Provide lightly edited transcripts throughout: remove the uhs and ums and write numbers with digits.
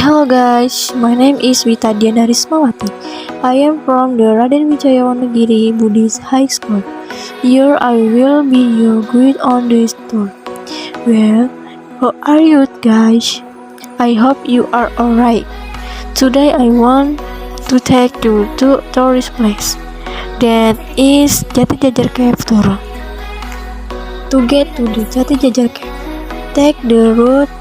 Hello guys, my name is Wita Diana Rismawati. I am from the Raden Wijaya Wonogiri Buddhist High School. Here I will be your guide on this tour. Well, how are you guys? I hope you are alright. Today I want to take you to tourist place. That is Jati Jajar Cave Tour. To get to the Jati Jajar Cave, take the route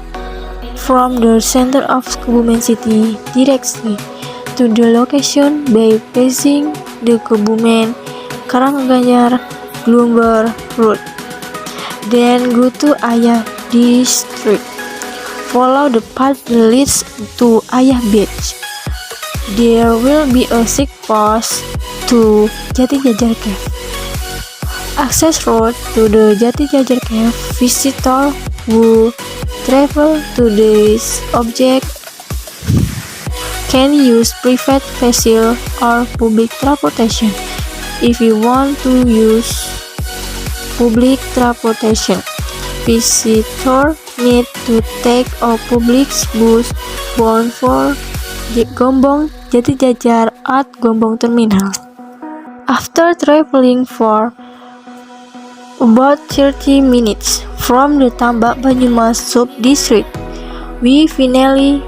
from the center of Kebumen City directly to the location by passing the Kebumen Karanganyar Glumber Road. Then go to Ayah District. Follow the path that leads to Ayah Beach. There will be a sick post to Jati Jajar Cave. Access road to the Jati Jajar Cave. Visitor who travel to this object can use private vehicle or public transportation. If you want to use public transportation, visitor need to take a public bus bound for Gombong Jati Jajar at Gombong Terminal. After traveling for about 30 minutes from the Tambak Banyumas sub-district, we finally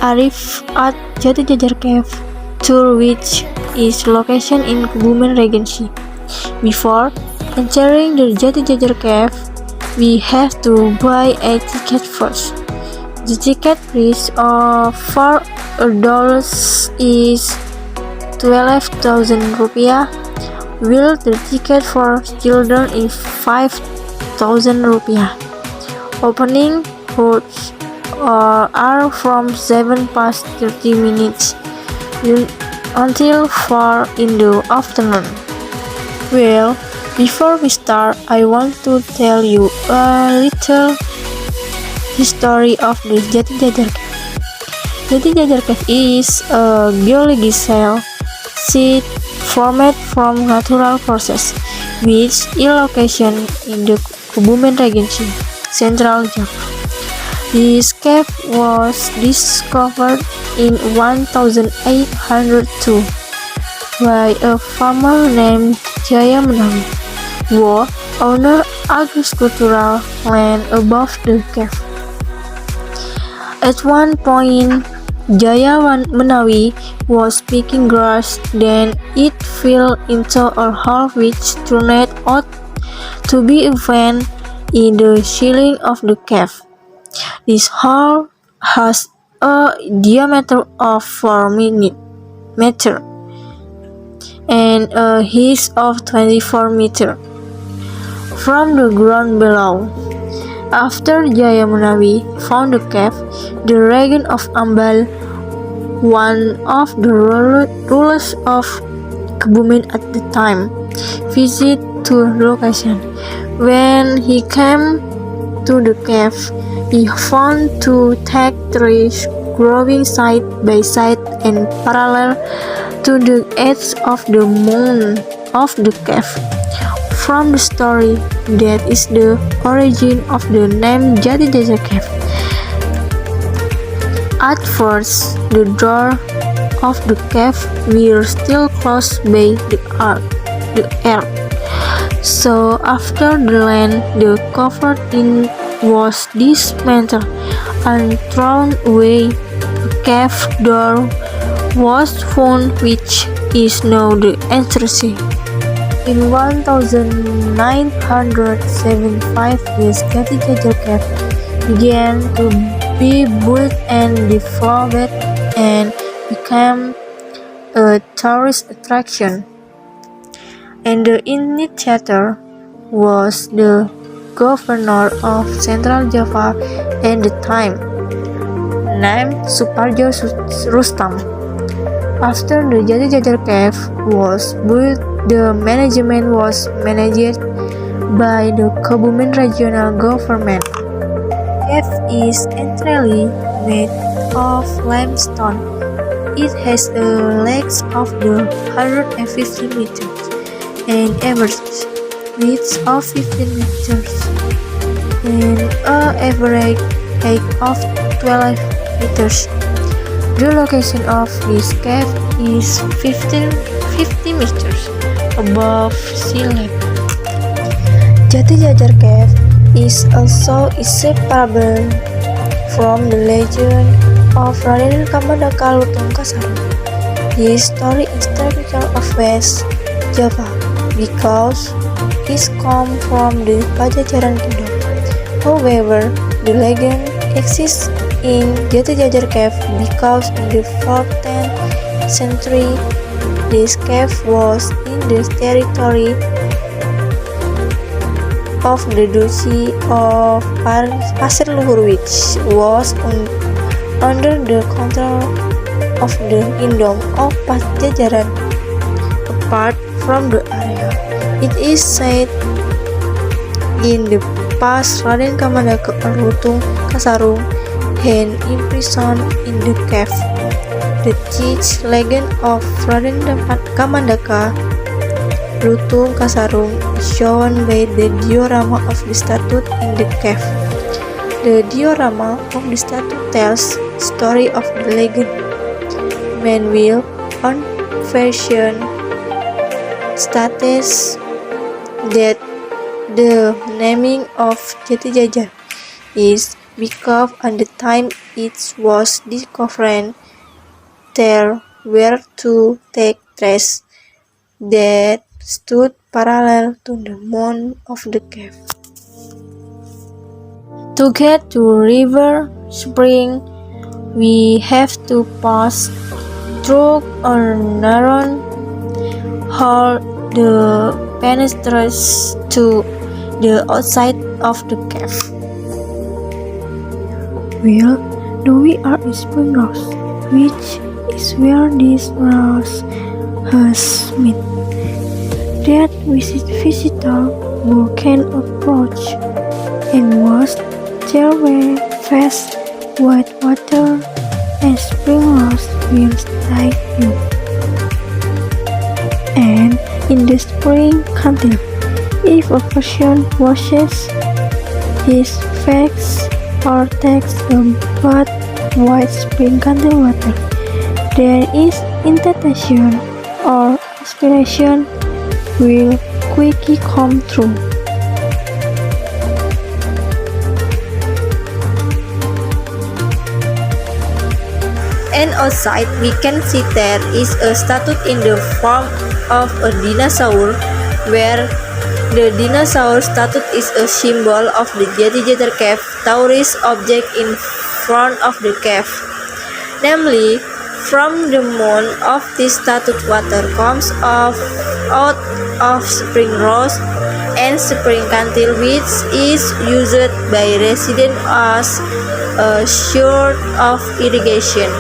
arrive at Jati Jajar Cave Tour, which is location in Kebumen Regency. Before entering the Jati Jajar Cave, we have to buy a ticket first. The ticket price for adults is 12,000 rupiah, while the ticket for children is 5,000 rupiah. Opening hours are from 7 past 30 minutes until 4 in the afternoon. Well, before we start, I want to tell you a little history of the Jati Jajar Cave. Jati Jajar Cave is a geological site formed from natural process, which is location in the Kebumen Regency, Central Java. This cave was discovered in 1802 by a farmer named Jaya Menawi, who owned agricultural land above the cave. At one point, Jaya Menawi was picking grass, then it fell into a hole which turned out to be a vent in the ceiling of the cave. This hole has a diameter of 4 meters and a height of 24 meters from the ground below. After Jaya Menawi found the cave, the Raden of Ambal, one of the rulers of Kebumen at the time, visited to location. When he came to the cave, he found two teak trees growing side by side and parallel to the edge of the mound of the cave. From the story, that is the origin of the name Jati Jajar Cave. At first, the door of the cave were still closed by the earth. So after the land the covered in was dismantled and thrown away, the cave door was found, which is now the entrance. In 1975, this Jati Jajar Cave began to be built and developed and became a tourist attraction. And the initiator was the governor of Central Java at the time, named Suparjo Rustam. After the Jati Jajar Cave was built, the management was managed by the Kebumen Regional Government. The cave is entirely made of limestone. It has a length of 150 meters and average width of 15 meters and an average height of 12 meters. The location of this cave is 50 meters above sea level. Jatijajar Cave is also inseparable from the legend of Raden Kamandaka Lutung Kasarung. His story is typical of West Java because it comes from the Pajajaran kingdom. However, the legend exists in Jatijajar Cave because in the 14th century, this cave was in the territory of the Duchy of Pasir Luhur, which was under the control of the Kingdom of Pajajaran. Apart from the area, it is said in the past Raden Kamandaka Lutung Kasarung had imprisoned in the cave. The Chich legend of Raden Kamandaka Lutung Kasarung is shown by the diorama of the statue in the cave. The diorama of the statue tells the story of the legend. Meanwhile, on version states that the naming of Jatijajar is because at the time it was discovered there were two teak trees that stood parallel to the mouth of the cave. To get to river spring, we have to pass through a narrow hall that penetrates to the outside of the cave. Well, now we are in Spring Rose, which is where this rose has met. That visitor who can approach and wash their way fast white water and spring rose will stay you. And in the spring cantil, if a person washes his face or takes a bath white spring cantil water, there is intention or inspiration will quickly come true. And outside we can see there is a statue in the form of a dinosaur, where the dinosaur statue is a symbol of the Jatijajar Cave tourist object in front of the cave. Namely, from the mouth of this statue water comes out of spring rose and spring cantil, which is used by residents as a source of irrigation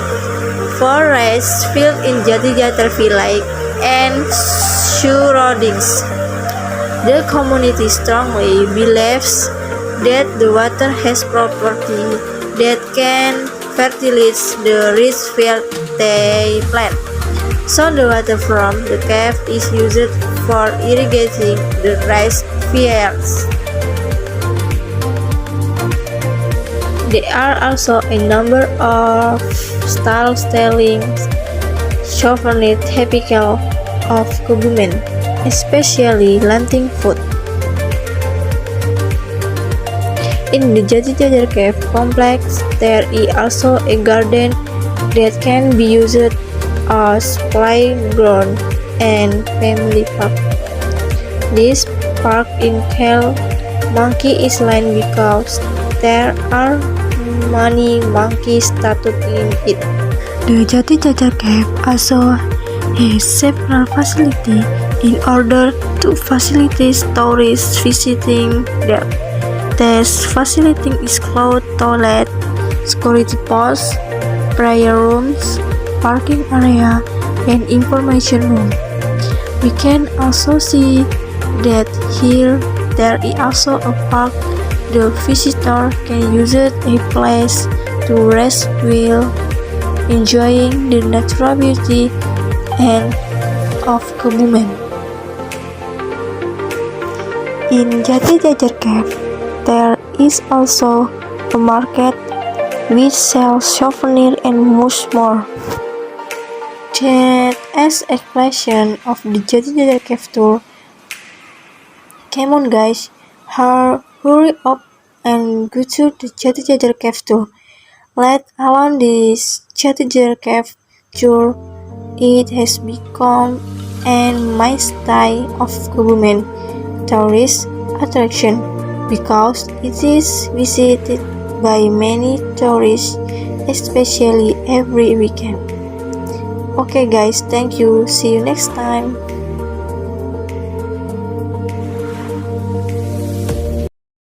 for rice fields in Jatijajar village and surroundings. The community strongly believes that the water has property that can fertilize the rice field they plant. So the water from the cave is used for irrigating the rice fields. There are also a number of stalls selling souvenirs typical of Kebumen, especially lanting food. In the Jatijajar Cave complex, there is also a garden that can be used as playground and family park. This park in Kel Monkey Island because there are many monkey statues in it. The Jatijajar Cave also has several facilities in order to facilitate tourists visiting there. These facilities include toilet, security posts, prayer rooms, parking area, and information room. We can also see that here there is also a park. The visitor can use it a place to rest while enjoying the natural beauty and of Kebumen. In Jatijajar Cave, there is also a market which sell souvenir and much more. That as explanation of the Jatidiri Cave tour. Come on guys, hurry up and go to the Jatidiri Cave tour. Let alone this Jatidiri Cave tour, it has become an mainstay of Kebumen tourist attraction because it is visited by many tourists, especially every weekend. Okay guys, thank you. See you next time.